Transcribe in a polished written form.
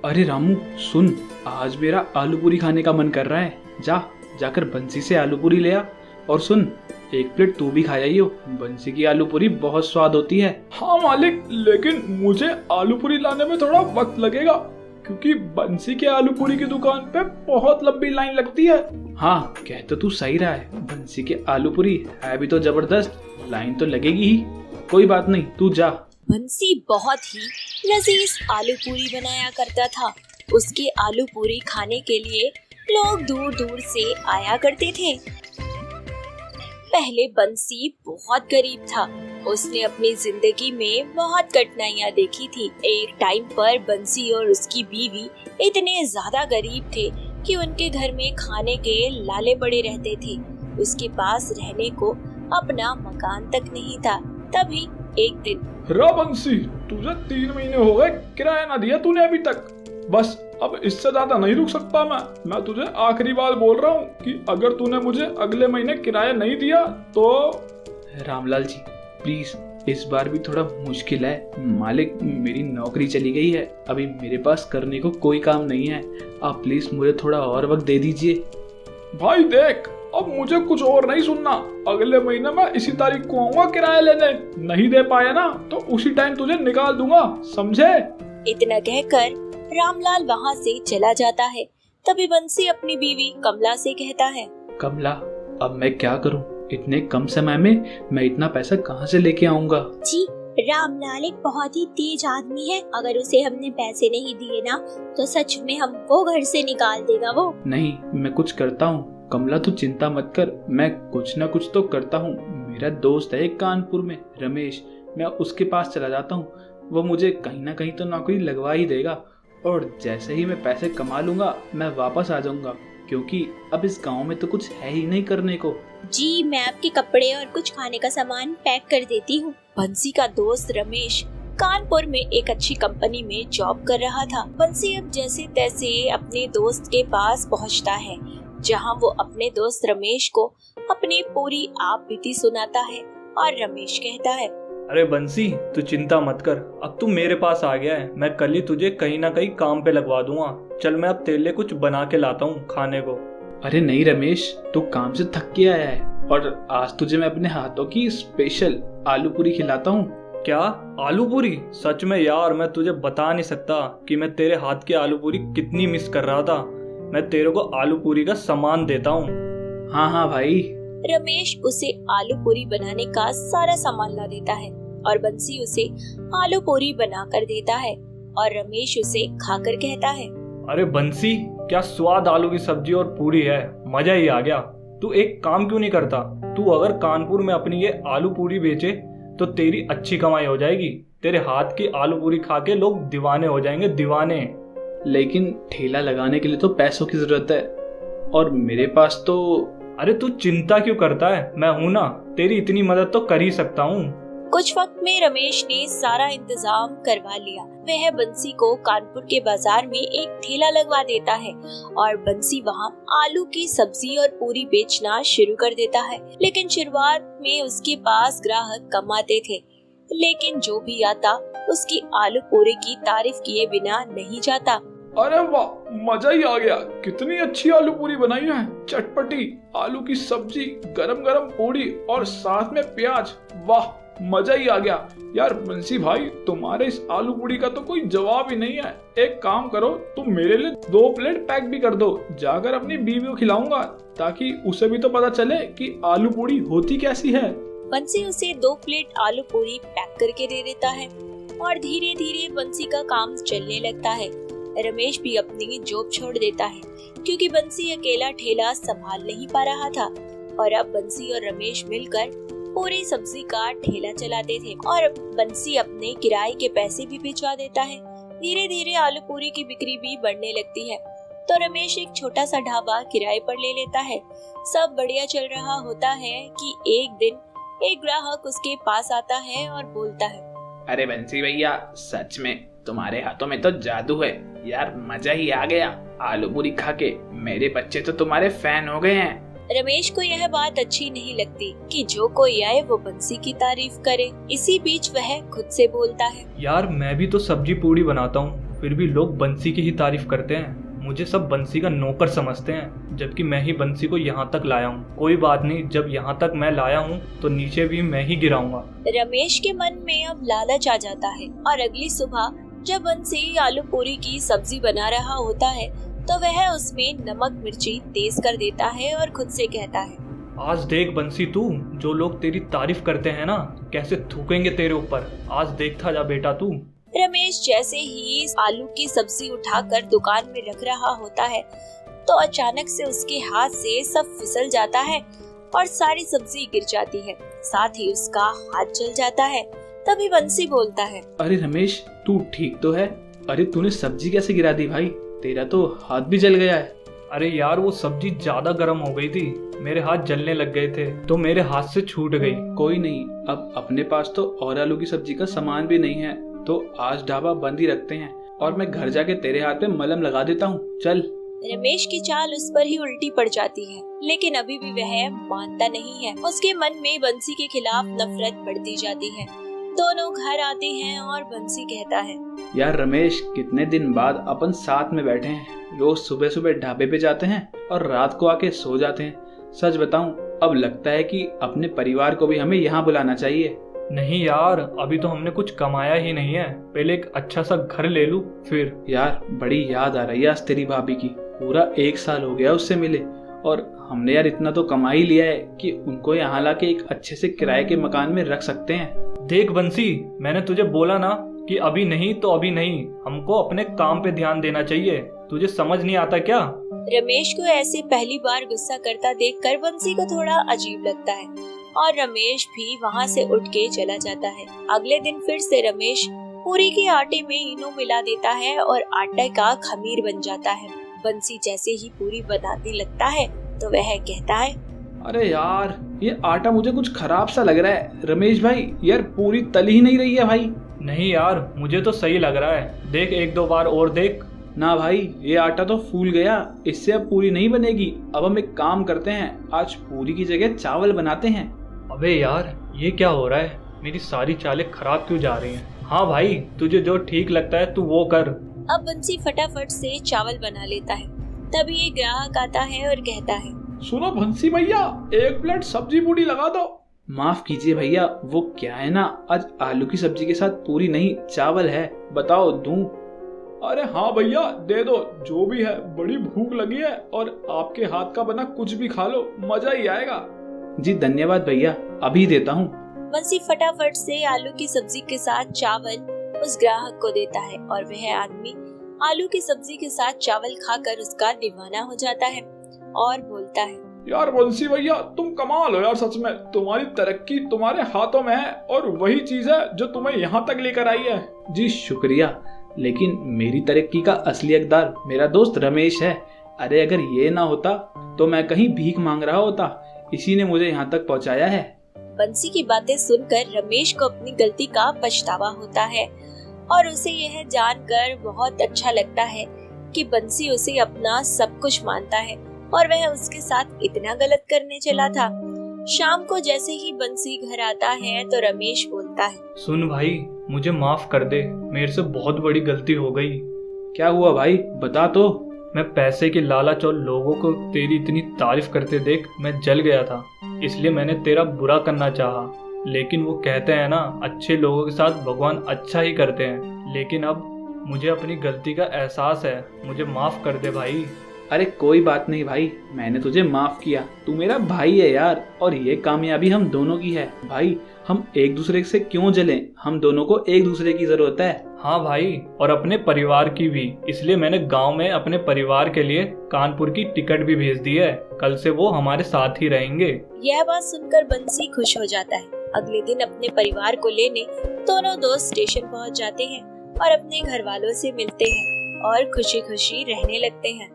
अरे रामू सुन, आज मेरा आलू पूरी खाने का मन कर रहा है। जाकर बंसी से आलू पूरी ले आ। और सुन, एक प्लेट तू भी खा जाइयो, बंसी की आलू पूरी बहुत स्वाद होती है। हाँ मालिक, लेकिन मुझे आलू पूरी लाने में थोड़ा वक्त लगेगा, क्योंकि बंसी के आलू पूरी की दुकान पे बहुत लंबी लाइन लगती है। हाँ, कह तो तू सही रहा है, बंसी के आलू पूरी है भी तो जबरदस्त, लाइन तो लगेगी ही। कोई बात नहीं, तू जा। बंसी बहुत ही लजीज आलू पूरी बनाया करता था। उसके आलू पूरी खाने के लिए लोग दूर दूर से आया करते थे। पहले बंसी बहुत गरीब था। उसने अपनी जिंदगी में बहुत कठिनाइयाँ देखी थी। एक टाइम पर बंसी और उसकी बीवी इतने ज्यादा गरीब थे कि उनके घर में खाने के लाले पड़े रहते थे। उसके पास रहने को अपना मकान तक नहीं था। तभी एक दिन, बंसी, तुझे 3 महीने हो गए किराया ना दिया तूने अभी तक। बस अब इससे ज्यादा नहीं रुक सकता मैं तुझे आखिरी बार बोल रहा हूँ कि अगर तूने मुझे अगले महीने किराया नहीं दिया तो। रामलाल जी प्लीज, इस बार भी थोड़ा मुश्किल है। मालिक, मेरी नौकरी चली गई है, अभी मेरे पास करने को कोई काम नहीं है। आप प्लीज मुझे थोड़ा और वक्त दे दीजिए। भाई देख, अब मुझे कुछ और नहीं सुनना। अगले महीने मैं इसी तारीख को आऊंगा किराया लेने। नहीं दे पाया ना तो उसी टाइम तुझे निकाल दूंगा, समझे? इतना कहकर रामलाल वहाँ से चला जाता है। तभी बंसी अपनी बीवी कमला से कहता है, कमला, अब मैं क्या करूं? इतने कम समय में मैं इतना पैसा कहां से लेके आऊंगा? जी, रामलाल एक बहुत ही तेज आदमी है। अगर उसे हमने पैसे नहीं दिए ना तो सच में हमको घर से निकाल देगा वो। नहीं, मैं कुछ करता हूँ। कमला तू चिंता मत कर, मैं कुछ ना कुछ तो करता हूँ। मेरा दोस्त है एक कानपुर में, रमेश, मैं उसके पास चला जाता हूँ। वो मुझे कहीं ना कहीं तो नौकरी लगवा ही देगा। और जैसे ही मैं पैसे कमा लूंगा मैं वापस आ जाऊंगा, क्योंकि अब इस गांव में तो कुछ है ही नहीं करने को। जी, मैं आपके कपड़े और कुछ खाने का सामान पैक कर देती हूँ। बंसी का दोस्त रमेश कानपुर में एक अच्छी कंपनी में जॉब कर रहा था। बंसी अब जैसे तैसे अपने दोस्त के पास पहुँचता है, जहाँ वो अपने दोस्त रमेश को अपनी पूरी आप बीती सुनाता है। और रमेश कहता है, अरे बंसी, तू चिंता मत कर, अब तू मेरे पास आ गया है। मैं कल ही तुझे कहीं ना कहीं काम पे लगवा दूंगा। चल मैं अब तेरे लिए कुछ बना के लाता हूँ खाने को। अरे नहीं रमेश, तू काम से थक के आया है और आज तुझे मैं अपने हाथों की स्पेशल आलू पूरी खिलाता हूँ। क्या आलू पूरी? सच में यार, मैं तुझे बता नहीं सकता कि मैं तेरे हाथ की आलू पूरी कितनी मिस कर रहा था। मैं तेरे को आलू पूरी का सामान देता हूँ। हाँ भाई। रमेश उसे आलू पूरी बनाने का सारा सामान ला देता है और बंसी उसे आलू पूरी बना कर देता है। और रमेश उसे खाकर कहता है, अरे बंसी, क्या स्वाद आलू की सब्जी और पूरी है, मजा ही आ गया। तू एक काम क्यों नहीं करता? तू अगर कानपुर में अपनी ये आलू पूरी बेचे तो तेरी अच्छी कमाई हो जाएगी। तेरे हाथ की आलू पूरी खा के लोग दीवाने हो जाएंगे, दीवाने। लेकिन ठेला लगाने के लिए तो पैसों की जरूरत है और मेरे पास तो। अरे तू चिंता क्यों करता है, मैं हूं ना, तेरी इतनी मदद तो कर ही सकता हूँ। कुछ वक्त में रमेश ने सारा इंतजाम करवा लिया। वह बंसी को कानपुर के बाजार में एक ठेला लगवा देता है और बंसी वहाँ आलू की सब्जी और पूरी बेचना शुरू कर देता है। लेकिन शुरुआत में उसके पास ग्राहक कम आते थे, लेकिन जो भी आता उसकी आलू पूरी की तारीफ किए बिना नहीं जाता। अरे वाह, मजा ही आ गया। कितनी अच्छी आलू पूरी बनाई है, चटपटी आलू की सब्जी, गरम गरम पूरी और साथ में प्याज। वाह, मजा ही आ गया। यार बंसी भाई, तुम्हारे इस आलू पूरी का तो कोई जवाब ही नहीं है। एक काम करो, तुम मेरे लिए 2 प्लेट पैक भी कर दो। जाकर अपनी बीवी को खिलाऊंगा ताकि उसे भी तो पता चले कि आलू पूरी होती कैसी है। बंसी उसे 2 प्लेट आलू पूरी पैक करके दे देता है और धीरे धीरे बंसी का काम चलने लगता है। रमेश भी अपनी जॉब छोड़ देता है क्योंकि बंसी अकेला ठेला संभाल नहीं पा रहा था। और अब बंसी और रमेश मिलकर पूरी सब्जी का ठेला चलाते थे और बंसी अपने किराए के पैसे भी भिजवा देता है। धीरे धीरे आलू पूरी की बिक्री भी बढ़ने लगती है तो रमेश एक छोटा सा ढाबा किराए पर ले लेता है। सब बढ़िया चल रहा होता है कि एक दिन एक ग्राहक उसके पास आता है और बोलता है, अरे बंसी भैया, सच में तुम्हारे हाथों में तो जादू है यार, मजा ही आ गया आलू पूरी खा के। मेरे बच्चे तो तुम्हारे फैन हो गए हैं। रमेश को यह बात अच्छी नहीं लगती कि जो कोई आए वो बंसी की तारीफ करे। इसी बीच वह खुद से बोलता है, यार मैं भी तो सब्जी पूरी बनाता हूँ, फिर भी लोग बंसी की ही तारीफ करते हैं। मुझे सब बंसी का नौकर समझते हैं, जबकि मैं ही बंसी को यहाँ तक लाया हूँ। कोई बात नहीं, जब यहाँ तक मैं लाया हूँ तो नीचे भी मैं ही गिराऊंगा। रमेश के मन में अब लालच आ जाता है और अगली सुबह जब बंसी आलू पूरी की सब्जी बना रहा होता है तो वह उसमें नमक मिर्ची तेज कर देता है और खुद से कहता है, आज देख बंसी तू, जो लोग तेरी तारीफ करते हैं ना, कैसे थूकेंगे तेरे ऊपर। आज देखता जा बेटा तू। रमेश जैसे ही आलू की सब्जी उठाकर दुकान में रख रहा होता है तो अचानक से उसके हाथ से सब फिसल जाता है और सारी सब्जी गिर जाती है, साथ ही उसका हाथ जल जाता है। तभी बंसी बोलता है, अरे रमेश, तू ठीक तो है? अरे तूने सब्जी कैसे गिरा दी भाई? तेरा तो हाथ भी जल गया है। अरे यार, वो सब्जी ज्यादा गर्म हो गई थी, मेरे हाथ जलने लग गए थे तो मेरे हाथ से छूट गई। कोई नहीं, अब अपने पास तो और आलू की सब्जी का सामान भी नहीं है, तो आज ढाबा बंद ही रखते हैं और मैं घर जाके तेरे हाथ पे मलहम लगा देता हूँ। चल। रमेश की चाल उस पर ही उल्टी पड़ जाती है, लेकिन अभी भी वह मानता नहीं है। उसके मन में बंसी के खिलाफ नफरत बढ़ती जाती है। दोनों घर आते हैं और बंसी कहता है, यार रमेश, कितने दिन बाद अपन साथ में बैठे हैं। रोज सुबह सुबह ढाबे पे जाते हैं और रात को आके सो जाते हैं। सच बताऊं, अब लगता है कि अपने परिवार को भी हमें यहाँ बुलाना चाहिए। नहीं यार, अभी तो हमने कुछ कमाया ही नहीं है, पहले एक अच्छा सा घर ले लूं फिर। यार बड़ी याद आ रही है आज तेरी भाभी की। पूरा 1 साल हो गया उससे मिले और हमने यार इतना तो कमा ही लिया है कि उनको यहाँ लाके एक अच्छे से किराए के मकान में रख सकते हैं। देख बंसी, मैंने तुझे बोला ना कि अभी नहीं तो अभी नहीं, हमको अपने काम पे ध्यान देना चाहिए। तुझे समझ नहीं आता क्या? रमेश को ऐसे पहली बार गुस्सा करता देखकर बंसी को थोड़ा अजीब लगता है और रमेश भी वहाँ से उठ के चला जाता है। अगले दिन फिर से रमेश पूरी के आटे में इनो मिला देता है और आटे का खमीर बन जाता है। बंसी जैसे ही पूरी बनाने लगता है तो वह कहता है, अरे यार, ये आटा मुझे कुछ खराब सा लग रहा है। रमेश भाई, यार पूरी तली ही नहीं रही है भाई। नहीं यार, मुझे तो सही लग रहा है, देख 1-2 बार और देख। ना भाई, ये आटा तो फूल गया, इससे अब पूरी नहीं बनेगी। अब हम एक काम करते हैं, आज पूरी की जगह चावल बनाते हैं। अबे यार, ये क्या हो रहा है? मेरी सारी चालें खराब क्यों जा रही हैं? हाँ भाई, तुझे जो ठीक लगता है तू वो कर। अब बंसी फटाफट से चावल बना लेता है। तभी एक ग्राहक आता है और कहता है, सुनो बंसी भैया, 1 प्लेट सब्जी पूरी लगा दो। माफ कीजिए भैया, वो क्या है ना, आज आलू की सब्जी के साथ पूरी नहीं चावल है। बताओ दूं? अरे हाँ भैया, दे दो, जो भी है। बड़ी भूख लगी है और आपके हाथ का बना कुछ भी खा लो, मजा ही आएगा। जी धन्यवाद भैया, अभी देता हूँ। बंसी फटाफट से आलू की सब्जी के साथ चावल उस ग्राहक को देता है और वह आदमी आलू की सब्जी के साथ चावल खाकर उसका दीवाना हो जाता है और बोलता है, यार बंसी भैया, तुम कमाल हो यार, सच में। तुम्हारी तरक्की तुम्हारे हाथों में है और वही चीज है जो तुम्हें यहाँ तक लेकर आई है। जी शुक्रिया, लेकिन मेरी तरक्की का असली हकदार मेरा दोस्त रमेश है। अरे अगर ये ना होता तो मैं कहीं भीख मांग रहा होता, इसी ने मुझे यहाँ तक पहुँचाया है। बंसी की बातें सुनकर रमेश को अपनी गलती का पछतावा होता है और उसे यह जानकर बहुत अच्छा लगता है कि बंसी उसे अपना सब कुछ मानता है और वह उसके साथ इतना गलत करने चला था। शाम को जैसे ही बंसी घर आता है तो रमेश बोलता है, सुन भाई, मुझे माफ कर दे, मेरे से बहुत बड़ी गलती हो गई। क्या हुआ भाई, बता तो। मैं पैसे के लालच और लोगों को तेरी इतनी तारीफ करते देख मैं जल गया था, इसलिए मैंने तेरा बुरा करना चाहा। लेकिन वो कहते हैं ना, अच्छे लोगों के साथ भगवान अच्छा ही करते हैं। लेकिन अब मुझे अपनी गलती का एहसास है, मुझे माफ कर दे भाई। अरे कोई बात नहीं भाई, मैंने तुझे माफ किया। तू मेरा भाई है यार, और ये कामयाबी हम दोनों की है। भाई हम एक दूसरे से क्यों जलें, हम दोनों को एक दूसरे की जरूरत है। हाँ भाई, और अपने परिवार की भी। इसलिए मैंने गांव में अपने परिवार के लिए कानपुर की टिकट भी भेज दी है, कल से वो हमारे साथ ही रहेंगे। यह बात सुनकर बंसी खुश हो जाता है। अगले दिन अपने परिवार को लेने दोनों दोस्त स्टेशन पहुंच जाते हैं और अपने घर वालों से मिलते हैं और खुशी खुशी रहने लगते हैं।